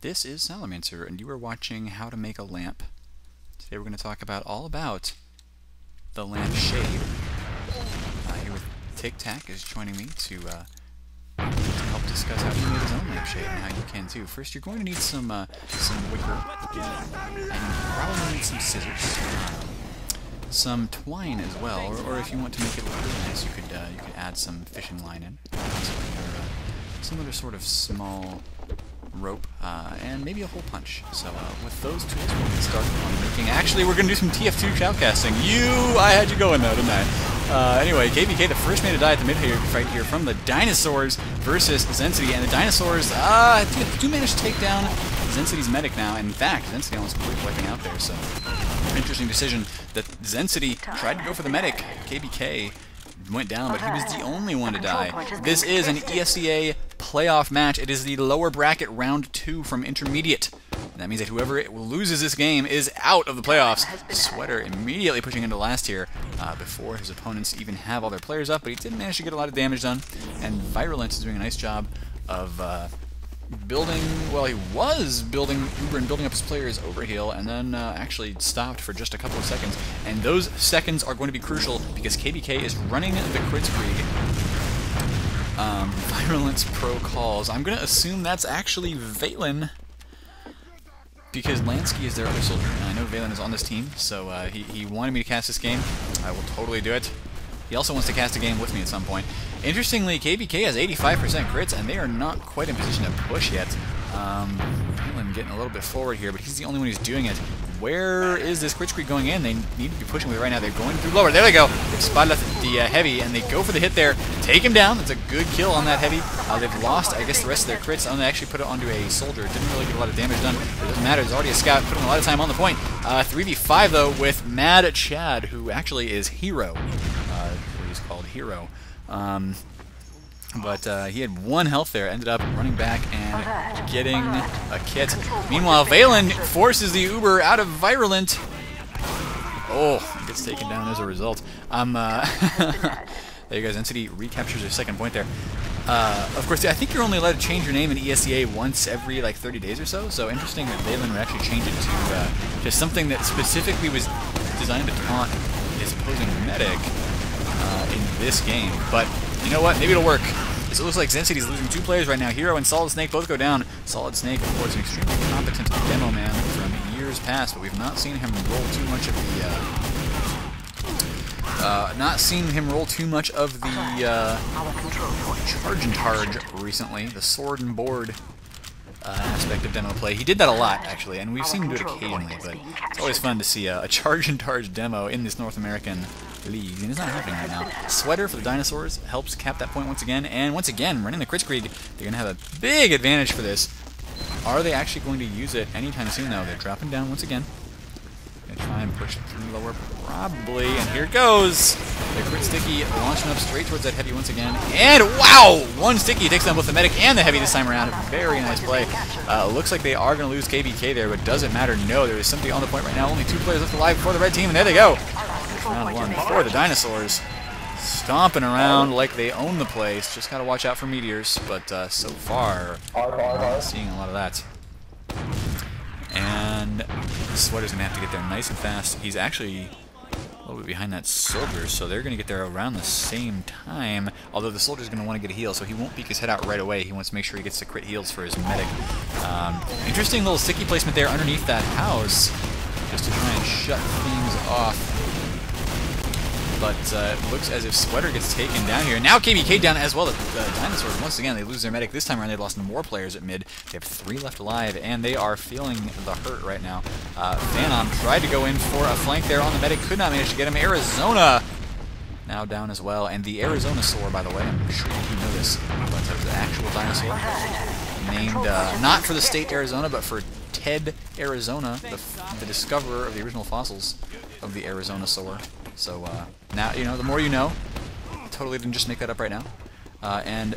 This is Salamancer, and you are watching How to Make a Lamp. Today we're going to talk all about the lamp shade. Here with Tic Tac is joining me to help discuss how he made his own lamp shade and how you can too. First, you're going to need some wicker, and you probably need some scissors, some twine as well, or if you want to make it look really nice, you could add some fishing line in, some other sort of small rope, and maybe a hole punch. So with those tools, we're going to start on making. Actually, we're going to do some TF2 shoutcasting. I had you going though, didn't I? Anyway, KBK, the first man to die at the mid-fight here from the Dinosaurs versus Xensity, and the Dinosaurs do manage to take down Xensity's medic now. And in fact, Xensity almost completely wiping out there. So interesting decision that Xensity tried to go for the medic. KBK went down, but he was the only one to die. This is an ESEA playoff match. It is the lower bracket round 2 from intermediate. And that means that whoever loses this game is out of the playoffs. Sweater immediately pushing into last here before his opponents even have all their players up, but he did manage to get a lot of damage done. And Virulent is doing a nice job of building, well, he was building Uber and building up his players over heal, and then actually stopped for just a couple of seconds. And those seconds are going to be crucial because KBK is running the Kritzkrieg. Virulent's pro calls. I'm going to assume that's actually Valen, because Lansky is their other soldier, and I know Valen is on this team, so he wanted me to cast this game. I will totally do it. He also wants to cast a game with me at some point. Interestingly, KBK has 85% crits, and they are not quite in position to push yet. Valen getting a little bit forward here, but he's the only one who's doing it. Where is this Kritzkrieg going in? They need to be pushing with it right now. They're going through lower. There they go. They've spotted the heavy, and they go for the hit there. Take him down. That's a good kill on that heavy. They've lost, I guess, the rest of their crits. They actually put it onto a soldier. Didn't really get a lot of damage done. It doesn't matter. There's already a scout putting a lot of time on the point. 3v5, though, with Mad Chad, who actually is Hero. What he's called, Hero. But he had 1 health there, ended up running back and getting a kit. Meanwhile, Valen forces the Uber out of Virulent. Oh, he gets taken down as a result. There you go, Xensity recaptures their second point there. Of course, I think you're only allowed to change your name in ESEA once every, like, 30 days or so. So interesting that Valen would actually change it to just something that specifically was designed to taunt his opposing medic in this game. But you know what? Maybe it'll work. So it looks like Xensity's losing 2 players right now. Hero and Solid Snake both go down. Solid Snake, of course, an extremely competent demo man from years past, but we've not seen him roll too much of the charge and targe recently. The sword and board aspect of demo play. He did that a lot, actually, and we've seen him do it occasionally, but it's always fun to see a charge and targe demo in this North American league, and it's not happening right now. Sweater for the Dinosaurs helps cap that point once again, and once again, running the Kritzkrieg, they're going to have a big advantage for this. Are they actually going to use it anytime soon, though? They're dropping down once again. Going to try and push through lower, probably, and here it goes! The Crit Sticky launching up straight towards that heavy once again, and wow! 1 Sticky takes down both the medic and the heavy this time around. Very nice play. Looks like they are going to lose KBK there, but does it matter? No, there is something on the point right now. Only 2 players left alive before the red team, and there they go! Round 1 for the Dinosaurs. Stomping around like they own the place. Just gotta watch out for meteors, but so far, not seeing a lot of that. And the Sweater's gonna have to get there nice and fast. He's actually a little bit behind that soldier, so they're gonna get there around the same time. Although the soldier's gonna want to get a heal, so he won't peek his head out right away. He wants to make sure he gets the crit heals for his medic. Interesting little sticky placement there underneath that house, just to try and shut things off. But it looks as if Sweater gets taken down here. Now KBK down as well. The Dinosaurs, once again, they lose their medic. This time around, they lost more players at mid. They have 3 left alive, and they are feeling the hurt right now. Phantom tried to go in for a flank there on the medic. Could not manage to get him. Arizona now down as well. And the Arizona Soar, by the way, I'm sure you know this, but it's an actual dinosaur. Named not for the state Arizona, but for Ted Arizona, the discoverer of the original fossils of the Arizona Soar. So now, you know, the more you know. Totally didn't just make that up right now. And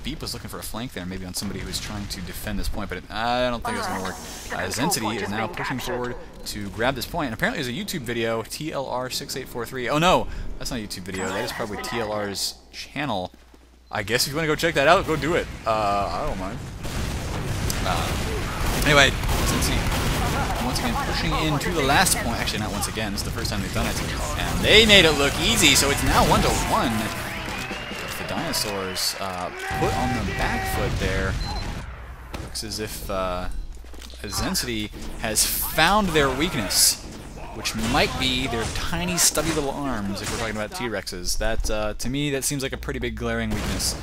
Beep was looking for a flank there, maybe on somebody who was trying to defend this point, but I don't think it's going to work. Xensity is now pushing forward to grab this point, and apparently there's a YouTube video, TLR6843. Oh no, that's not a YouTube video, that is probably TLR's channel. I guess if you want to go check that out, go do it. I don't mind. Anyway, Xensity once again pushing into the last point. Actually, not once again. This is the first time they've done it. And they made it look easy, so it's now 1-1. The Dinosaurs put on the back foot there. Looks as if Xensity has found their weakness, which might be their tiny, stubby little arms, if we're talking about T-Rexes. That, to me, that seems like a pretty big glaring weakness.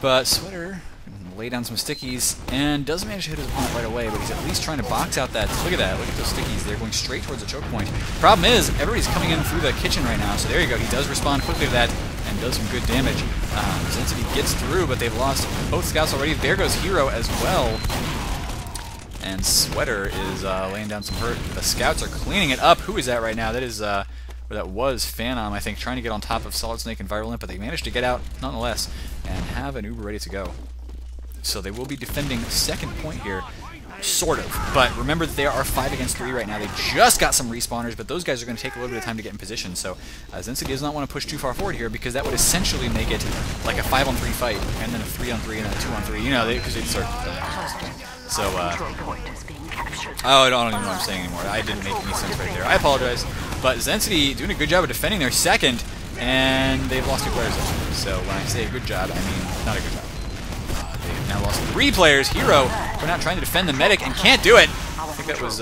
But Sweater lay down some stickies, and does manage to hit his opponent right away, but he's at least trying to box out that. Look at that, look at those stickies. They're going straight towards the choke point. Problem is, everybody's coming in through the kitchen right now, so there you go. He does respond quickly to that, and does some good damage. Xensity gets through, but they've lost both scouts already. There goes Hero as well. And Sweater is laying down some hurt. The scouts are cleaning it up. Who is that right now? That is, or that was Phantom, I think, trying to get on top of Solid Snake and Virulent, but they managed to get out nonetheless and have an Uber ready to go. So they will be defending second point here, sort of. But remember that they are 5 against 3 right now. They just got some respawners, but those guys are going to take a little bit of time to get in position. So Xensity does not want to push too far forward here, because that would essentially make it like a 5-on-3 fight, and then a 3-on-3, and then a 2-on-3. You know, because they'd start. So I don't even know what I'm saying anymore. I didn't make any sense right there. I apologize. But Xensity doing a good job of defending their second, and they've lost 2 players. So when I say a good job, I mean not a good job. They've now lost 3 players. Hero, we're not trying to defend the medic and can't do it. I think that was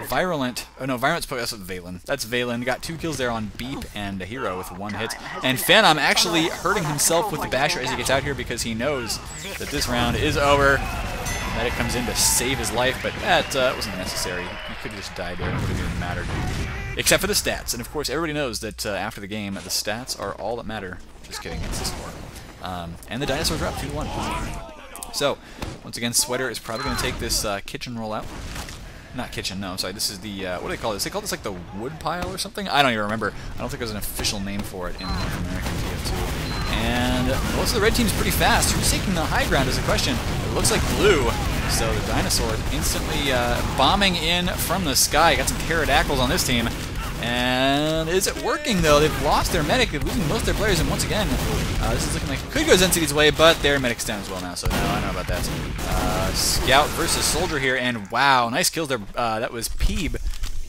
Virulent. Oh no, Virulent's that's Valen. That's Valen. Got 2 kills there on Beep and Hero with 1 hit. And Phantom actually hurting himself with the basher as he gets out here, because he knows that this round is over. The medic comes in to save his life, but that wasn't necessary. He could have just died there. It wouldn't even mattered. Except for the stats. And of course, everybody knows that after the game, the stats are all that matter. Just kidding, it's the score. And the Dinosaurs are up 2-1. So, once again, Sweater is probably going to take this kitchen rollout. Not kitchen, no, I'm sorry. This is the, what do they call this? They call this like the wood pile or something? I don't even remember. I don't think there's an official name for it in North American TF2. And most of the red team's pretty fast. Who's taking the high ground is the question. It looks like Blue. So the Dinosaurs instantly bombing in from the sky. Got some pterodactyls on this team. And is it working, though? They've lost their medic. They're losing most of their players. And once again, this is looking like it could go Xensity's way, but their medic's down as well now. So no, I know about that. Scout versus Soldier here. And wow, nice kills there. That was Peeb.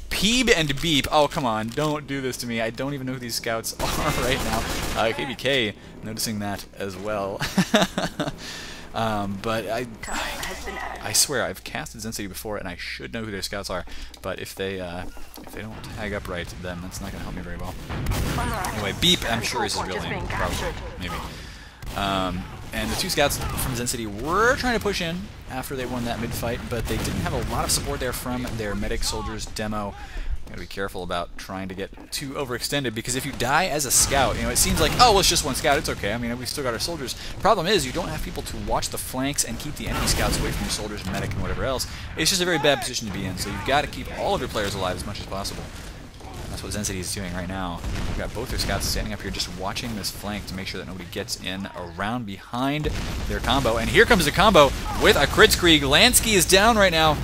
Peeb and Beep. Oh, come on. Don't do this to me. I don't even know who these scouts are right now. KBK noticing that as well. But I swear I've casted Xensity before, and I should know who their scouts are. But if they don't tag up right, then that's not going to help me very well. Anyway, Beep, I'm sure is his real name, probably, maybe. And the 2 scouts from Xensity were trying to push in after they won that mid-fight, but they didn't have a lot of support there from their medic soldiers demo. Gotta be careful about trying to get too overextended, because if you die as a scout, you know, it seems like, oh, well, it's just 1 scout, it's okay. I mean, we still got our soldiers. Problem is, you don't have people to watch the flanks and keep the enemy scouts away from your soldiers and medic and whatever else. It's just a very bad position to be in, so you've got to keep all of your players alive as much as possible. And that's what Xensity is doing right now. You've got both their scouts standing up here just watching this flank to make sure that nobody gets in around behind their combo. And here comes the combo with a Kritzkrieg. Lansky is down right now.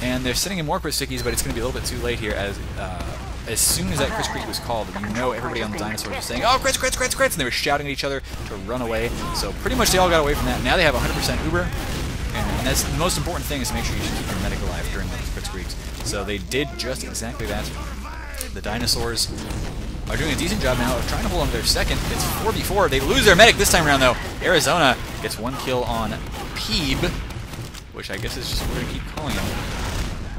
And they're sending in more Crit Stickies, but it's going to be a little bit too late here, as soon as that Kritzkrieg was called, you know everybody on the Dinosaurs was saying, oh, Crits, Crits, Crits, Crits, and they were shouting at each other to run away. So pretty much they all got away from that. Now they have 100% Uber, and that's the most important thing, is to make sure you keep your medic alive during those Kritzkriegs. So they did just exactly that. The Dinosaurs are doing a decent job now of trying to hold on to their second. It's 4v4. They lose their medic this time around, though. Arizona gets 1 kill on Peeb, which I guess is just what we're going to keep calling him.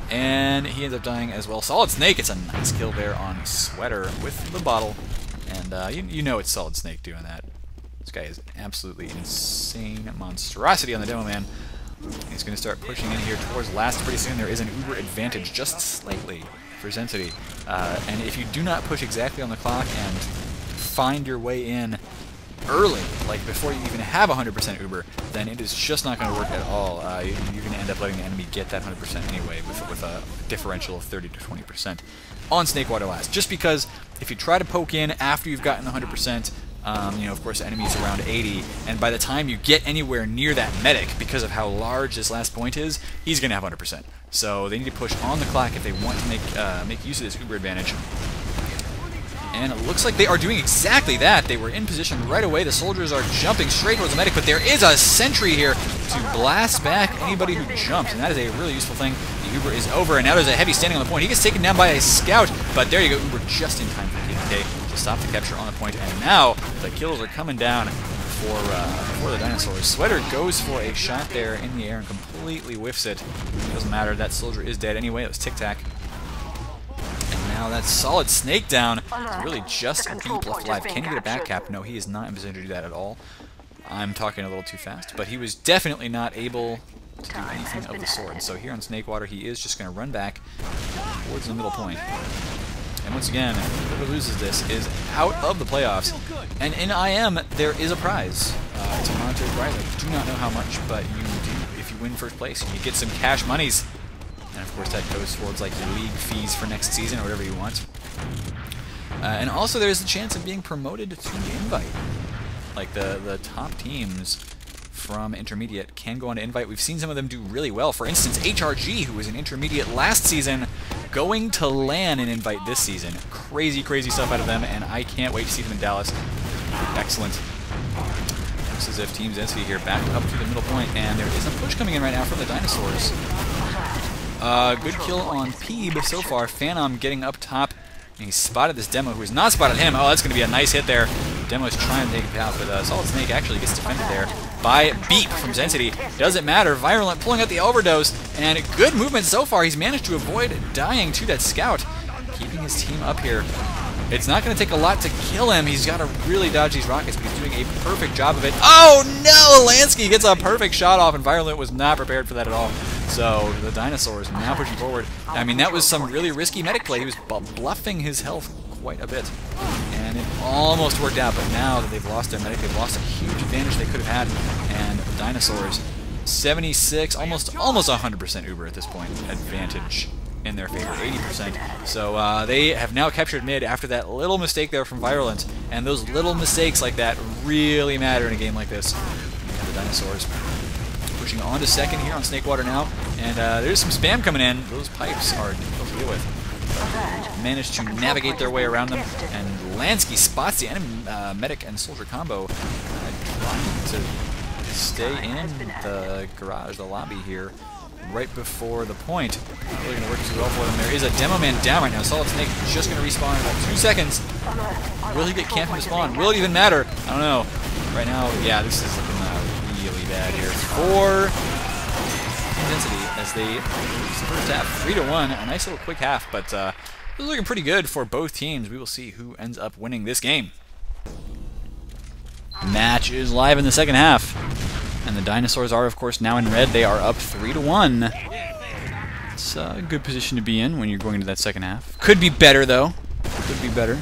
And he ends up dying as well. Solid Snake gets a nice kill there on Sweater with the bottle. And you know it's Solid Snake doing that. This guy is absolutely insane monstrosity on the demo, man. He's going to start pushing in here towards last pretty soon. There is an Uber advantage just slightly for Xensity. And if you do not push exactly on the clock and find your way in early, like before you even have 100% Uber, then it is just not going to work at all. You're going to end up letting the enemy get that 100% anyway with a differential of 30 to 20% on Snakewater last. Just because if you try to poke in after you've gotten the 100%, you know, of course, the enemy's around 80, and by the time you get anywhere near that medic, because of how large this last point is, he's going to have 100%. So they need to push on the clock if they want to make use of this Uber advantage. And it looks like they are doing exactly that. They were in position right away. The soldiers are jumping straight towards the medic, but there is a sentry here to blast back anybody who jumps, and that is a really useful thing. The Uber is over, and now there's a heavy standing on the point. He gets taken down by a scout, but there you go, Uber just in time for KDK to stop the capture on the point, and now the kills are coming down for the Dinosaurs. Sweater goes for a shot there in the air and completely whiffs it. It doesn't matter, that soldier is dead anyway. It was tic-tac. Now that solid snake down. It's really just a beep left alive. Can he get a back cap? No, he is not in position to do that at all. I'm talking a little too fast, but he was definitely not able to do anything of the sort. So here on Snakewater, he is just going to run back towards the middle point. And once again, whoever loses this is out of the playoffs. And in IM, there is a prize. It's a monetary prize. I do not know how much, but you do. If you win first place, you get some cash monies. And of course that goes towards like your league fees for next season or whatever you want. And also there's the chance of being promoted to Invite. Like the top teams from Intermediate can go on to Invite. We've seen some of them do really well. For instance, HRG, who was in Intermediate last season, going to LAN in Invite this season. Crazy, crazy stuff out of them, and I can't wait to see them in Dallas. Excellent. Looks as if Team Xensity here back up to the middle point, and there is a push coming in right now from the Dinosaurs. Good kill on Peeb so far. Phantom getting up top. And he spotted this Demo, who has not spotted him. Oh, that's going to be a nice hit there. Demo is trying to take it out, but Solid Snake actually gets defended there by Beep from Xensity. Doesn't matter. Virulent pulling out the overdose, and good movement so far. He's managed to avoid dying to that scout, keeping his team up here. It's not going to take a lot to kill him. He's got to really dodge these rockets, but he's doing a perfect job of it. Oh no! Lansky gets a perfect shot off, and Virulent was not prepared for that at all. So the Dinosaurs now pushing forward. I mean, that was some really risky medic play. He was bluffing his health quite a bit, and it almost worked out. But now that they've lost their medic, they've lost a huge advantage they could have had. And the Dinosaurs, 76, almost 100% Uber at this point advantage in their favor, 80%. So they have now captured mid after that little mistake there from Virulent, and those little mistakes like that really matter in a game like this. And the Dinosaurs pushing on to second here on Snakewater now, and there's some spam coming in. Those pipes are difficult to deal with. Managed to navigate their way around them, and Lansky spots the enemy medic and soldier combo, trying to stay in the garage, the lobby here, right before the point. Not really going to work too well for them. There is a Demo Man down right now. Solid Snake just going to respawn in about 2 seconds. Will he get camped from the spawn? Will it even matter? I don't know. Right now, yeah, this is looking really bad here for Xensity as they lose the first half 3-1. A nice little quick half, but this is looking pretty good for both teams. We will see who ends up winning this game. Match is live in the second half. And the Dinosaurs are, of course, now in red. They are up 3-1. It's a good position to be in when you're going into that second half. Could be better, though. Could be better.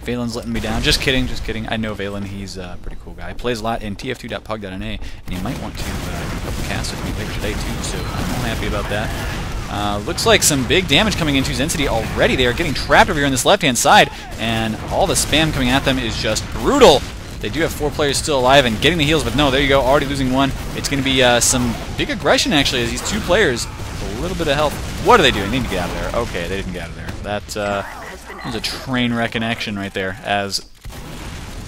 Valen's letting me down. Just kidding, just kidding. I know Valen. He's a pretty cool guy. Plays a lot in tf2.pug.na, and he might want to do a couple casts with me later today, too, so I'm happy about that. Looks like some big damage coming into Xensity already. They are getting trapped over here on this left-hand side, and all the spam coming at them is just brutal. They do have 4 players still alive and getting the heals, but no, there you go, already losing 1. It's going to be some big aggression, actually, as these 2 players with a little bit of health. What are they doing? They need to get out of there. Okay, they didn't get out of there. That was a train wreck in action right there, as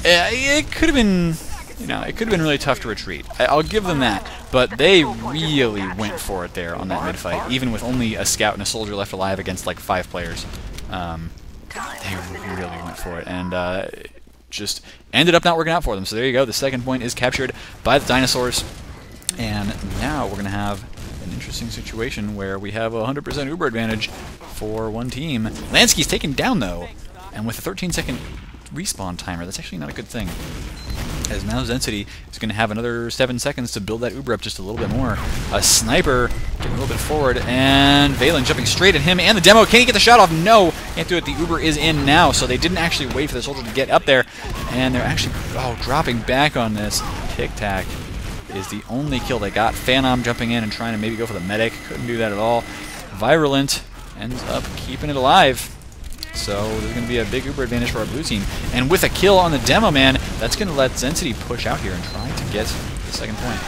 it could have been, you know, it could have been really tough to retreat. I'll give them that, but they really went for it there on that mid-fight, even with only a scout and a soldier left alive against like 5 players. They really went for it, and just ended up not working out for them. So there you go. The second point is captured by the Dinosaurs. And now we're going to have an interesting situation where we have a 100% Uber advantage for one team. Lansky's taken down, though. And with a 13-second respawn timer, that's actually not a good thing. As now Xensity is going to have another 7 seconds to build that Uber up just a little bit more. A sniper getting a little bit forward, and Valen jumping straight at him and the Demo. Can he get the shot off? No, can't do it. The Uber is in now, so they didn't actually wait for the soldier to get up there, and they're actually dropping back on this. Tic-Tac is the only kill they got. Phantom jumping in and trying to maybe go for the medic. Couldn't do that at all. Virulent ends up keeping it alive. So there's going to be a big Uber advantage for our blue team. And with a kill on the Demo Man, that's going to let Xensity push out here and try to get the second point.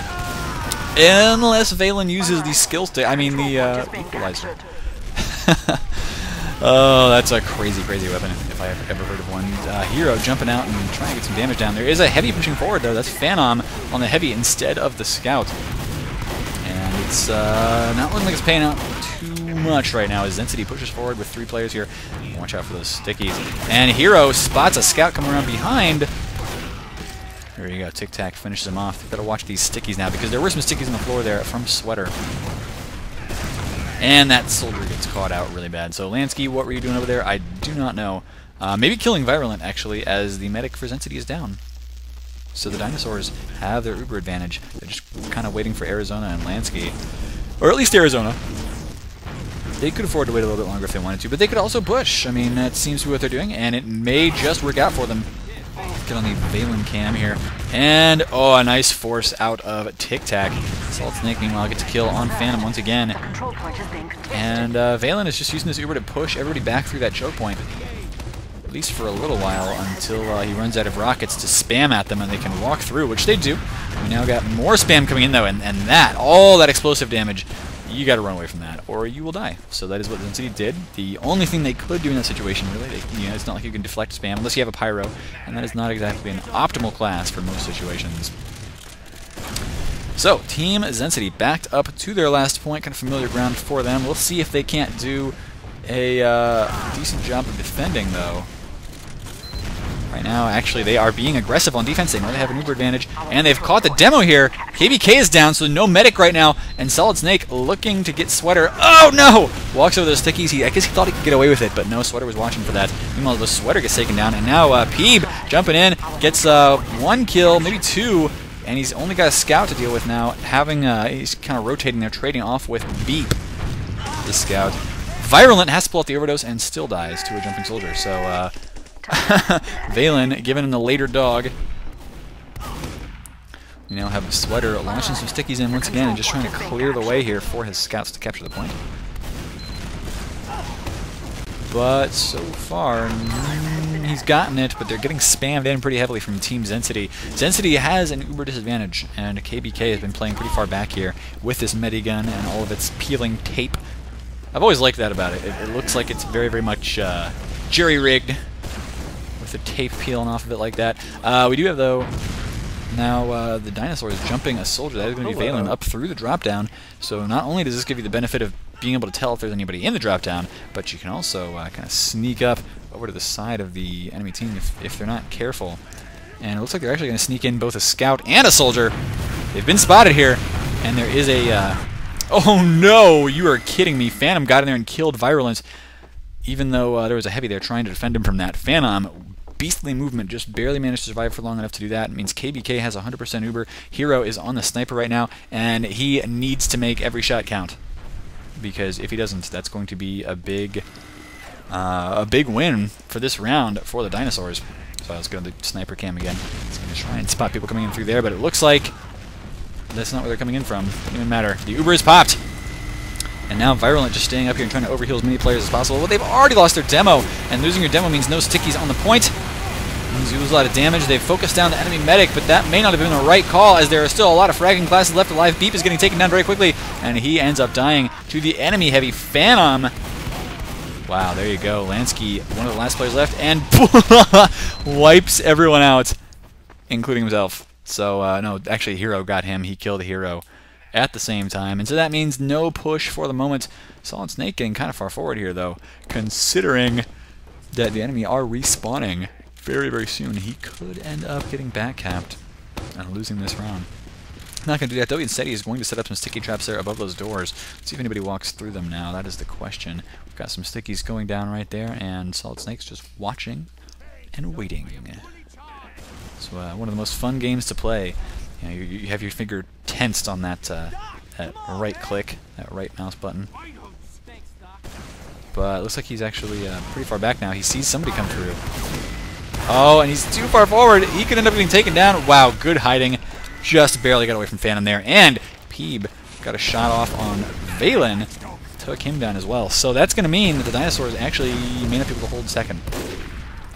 Unless Valen uses the skill stick, I mean the equalizer. Oh, that's a crazy, crazy weapon, if I ever heard of one. Hero jumping out and trying to get some damage down. There is a heavy pushing forward, though. That's Phantom on the heavy instead of the Scout. And it's not looking like it's paying out too much right now as Xensity pushes forward with 3 players here. Watch out for those stickies. And Hero spots a Scout coming around behind. There you go. Tic Tac finishes him off. You've got to watch these stickies now because there were some stickies on the floor there from Sweater. And that soldier gets caught out really bad. So Lansky, what were you doing over there? I do not know. Maybe killing Virulent, actually, as the medic for Xensity is down. So the Dinosaurs have their Uber advantage. They're just kind of waiting for Arizona and Lansky. Or at least Arizona. They could afford to wait a little bit longer if they wanted to, but they could also push. I mean, that seems to be what they're doing, and it may just work out for them. Get on the Valen cam here. And, oh, a nice force out of Tic Tac. Salt Snake, meanwhile, gets a kill on Phantom once again. And Valen is just using this Uber to push everybody back through that choke point. At least for a little while, until he runs out of rockets to spam at them and they can walk through, which they do. We now got more spam coming in, though, and that, all that explosive damage, you got to run away from that, or you will die. So that is what Xensity did. The only thing they could do in that situation, really, it's not like you can deflect spam unless you have a pyro, and that is not exactly an optimal class for most situations. So, Team Xensity backed up to their last point, kind of familiar ground for them. We'll see if they can't do a decent job of defending, though. Right now, actually, they are being aggressive on defense. They know they have an Uber advantage, and they've caught the demo here. KBK is down, so no medic right now, and Solid Snake looking to get Sweater. Oh, no! Walks over those stickies. I guess he thought he could get away with it, but no, Sweater was watching for that. Meanwhile, the Sweater gets taken down, and now Peeb jumping in, gets 1 kill, maybe 2, and he's only got a Scout to deal with now, having he's kind of rotating there, trading off with Beep, the Scout. Virulent has to pull out the overdose and still dies to a jumping soldier, so Valen giving him the later dog. We now have Sweater launching some stickies in once again and just trying to clear the way here for his Scouts to capture the point. But so far, he's gotten it, but they're getting spammed in pretty heavily from Team Xensity. Xensity has an Uber disadvantage, and KBK has been playing pretty far back here with this medigun and all of its peeling tape. I've always liked that about it. It looks like it's very, very much jerry-rigged with the tape peeling off of it like that. We do have, though, now the Dinosaurs jumping a soldier. That is going to be Valen up through the drop-down. So not only does this give you the benefit of being able to tell if there's anybody in the drop-down, but you can also kind of sneak up over to the side of the enemy team if they're not careful. And it looks like they're actually going to sneak in both a Scout and a soldier. They've been spotted here, and there is a... oh no, you are kidding me. Phantom got in there and killed Virulent, even though there was a heavy there trying to defend him from that. Phantom, beastly movement, just barely managed to survive for long enough to do that. It means KBK has 100% Uber. Hero is on the sniper right now, and he needs to make every shot count. Because if he doesn't, that's going to be a big win for this round for the Dinosaurs. So let's go to the sniper cam again. It's going to try and spot people coming in through there, but it looks like that's not where they're coming in from. Doesn't even matter. The Uber is popped. And now Virulent just staying up here and trying to overheal as many players as possible. Well, they've already lost their demo, and losing your demo means no stickies on the point. It means you lose a lot of damage. They've focused down the enemy medic, but that may not have been the right call, as there are still a lot of fragging classes left alive. Beep is getting taken down very quickly, and he ends up dying to the enemy heavy Phantom. Wow, there you go. Lansky, one of the last players left, and wipes everyone out, including himself. So, no, actually, Hero got him. He killed Hero at the same time. And so that means no push for the moment. Solid Snake getting kind of far forward here, though, considering that the enemy are respawning very, very soon. He could end up getting backcapped and losing this round. Not going to do that, though. Instead, he's going to set up some sticky traps there above those doors. Let's see if anybody walks through them now. That is the question. We've got some stickies going down right there, and Solid Snake's just watching and waiting. It's one of the most fun games to play. You know, you have your finger tensed on that right click, that right mouse button. But it looks like he's actually pretty far back now. He sees somebody come through. Oh, and he's too far forward. He could end up getting taken down. Wow, good hiding. Just barely got away from Phantom there. And Peeb got a shot off on Valen. Took him down as well. So that's going to mean that the Dinosaurs actually may not be able to hold second.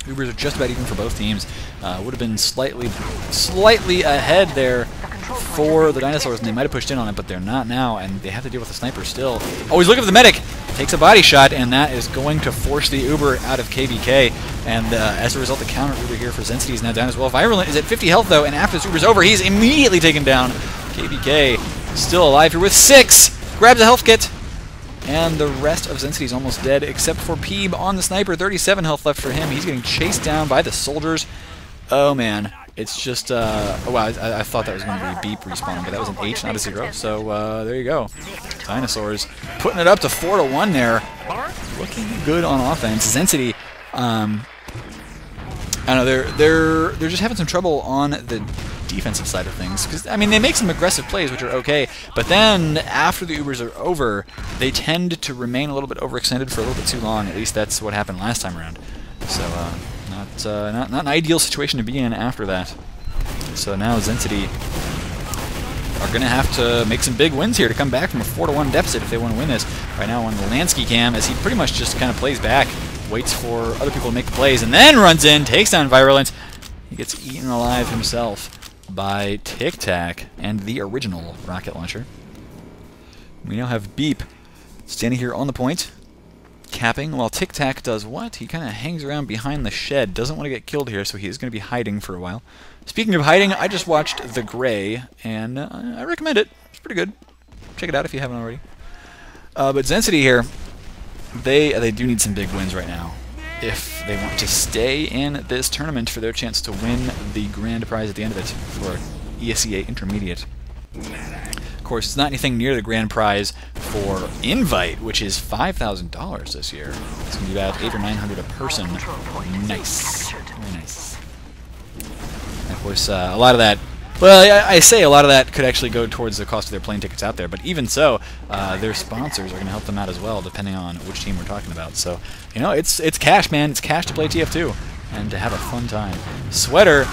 Ubers are just about even for both teams. Would have been slightly ahead there for the Dinosaurs, and they might have pushed in on it, but they're not now, and they have to deal with the sniper still. Oh, he's looking for the medic! Takes a body shot, and that is going to force the Uber out of KBK, and as a result, the counter Uber here for Xensity is now down as well. Virulent is at 50 health, though, and after this Uber's over, he's immediately taken down. KBK still alive here with 6! Grabs a health kit, and the rest of Xensity is almost dead, except for Peeb on the sniper. 37 health left for him. He's getting chased down by the soldiers. Oh, man. It's just, oh, wow, I thought that was going to be a beep respawn, but that was an H, not a 0. So, there you go. Dinosaurs putting it up to 4-1 there. Looking good on offense. Xensity, I don't know, they're just having some trouble on the defensive side of things. Because, I mean, they make some aggressive plays, which are okay, but then after the Ubers are over, they tend to remain a little bit overextended for a little bit too long. At least that's what happened last time around. So, not an ideal situation to be in after that. So now Xensity are going to have to make some big wins here to come back from a 4-1 deficit if they want to win this. Right now on the Lansky cam, as he pretty much just kind of plays back, waits for other people to make the plays, and then runs in, takes down Virulent. He gets eaten alive himself by Tic Tac and the original rocket launcher. We now have Beep standing here on the point, capping, while Tic Tac does what? He kind of hangs around behind the shed, doesn't want to get killed here, so he is going to be hiding for a while. Speaking of hiding, I just watched The Gray, and I recommend it. It's pretty good. Check it out if you haven't already. But Xensity here, they do need some big wins right now if they want to stay in this tournament for their chance to win the grand prize at the end of it for ESEA Intermediate. Of course, it's not anything near the grand prize for Invite, which is $5,000 this year. It's going to be about $800 or $900 a person. Nice. Very nice. And of course, a lot of that, well, I say a lot of that could actually go towards the cost of their plane tickets out there, but even so, their sponsors are going to help them out as well, depending on which team we're talking about. So, you know, it's cash, man. It's cash to play TF2 and to have a fun time. Sweater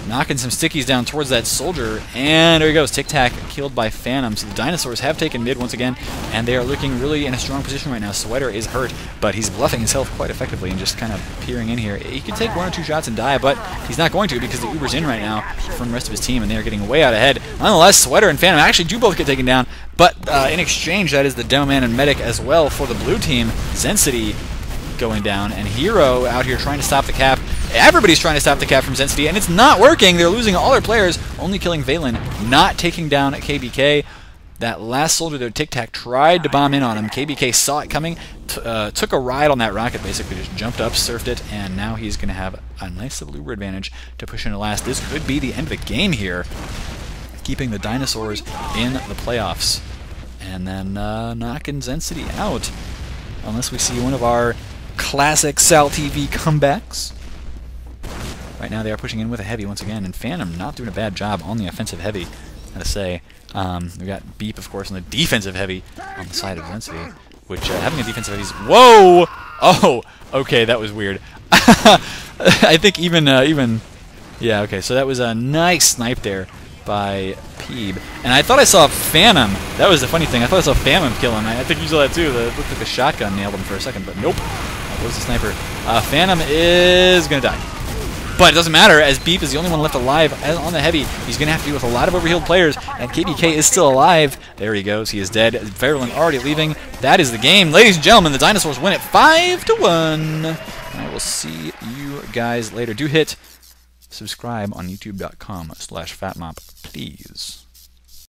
knocking some stickies down towards that soldier, and there he goes. Tic Tac killed by Phantom. So the Dinosaurs have taken mid once again, and they are looking really in a strong position right now. Sweater is hurt, but he's bluffing himself quite effectively and just kind of peering in here. He could take 1 or 2 shots and die, but he's not going to because the Uber's in right now from the rest of his team, and they are getting way out ahead. Nonetheless, Sweater and Phantom actually do both get taken down, but in exchange, that is the Demo Man and Medic as well for the blue team. Xensity going down, and Hero out here trying to stop the cap. Everybody's trying to stop the cap from Xensity, and it's not working. They're losing all their players, only killing Valen, not taking down KBK. That last soldier there, Tic Tac, tried to bomb in on him. KBK saw it coming, took a ride on that rocket, basically just jumped up, surfed it, and now he's going to have a nice little Uber advantage to push into last. This could be the end of the game here, keeping the Dinosaurs in the playoffs, and then knocking Xensity out, unless we see one of our classic SalTV comebacks. Right now they are pushing in with a heavy once again, and Phantom not doing a bad job on the offensive heavy, gotta say. We got Beep, of course, on the defensive heavy on the side of Xensity, which having a defensive heavy is... Whoa! Oh! Okay, that was weird. I think even... Yeah, okay, so that was a nice snipe there by Peeb. And I thought I saw Phantom. That was the funny thing. I thought I saw Phantom kill him. I think you saw that too. It looked like the shotgun nailed him for a second, but nope. That was the sniper. Phantom is going to die. But it doesn't matter, as Beep is the only one left alive on the heavy. He's going to have to deal with a lot of overhealed players, and KBK is still alive. There he goes. He is dead. Virulent already leaving. That is the game. Ladies and gentlemen, the Dinosaurs win it 5-1. I will see you guys later. Do hit subscribe on youtube.com/fatmop, please.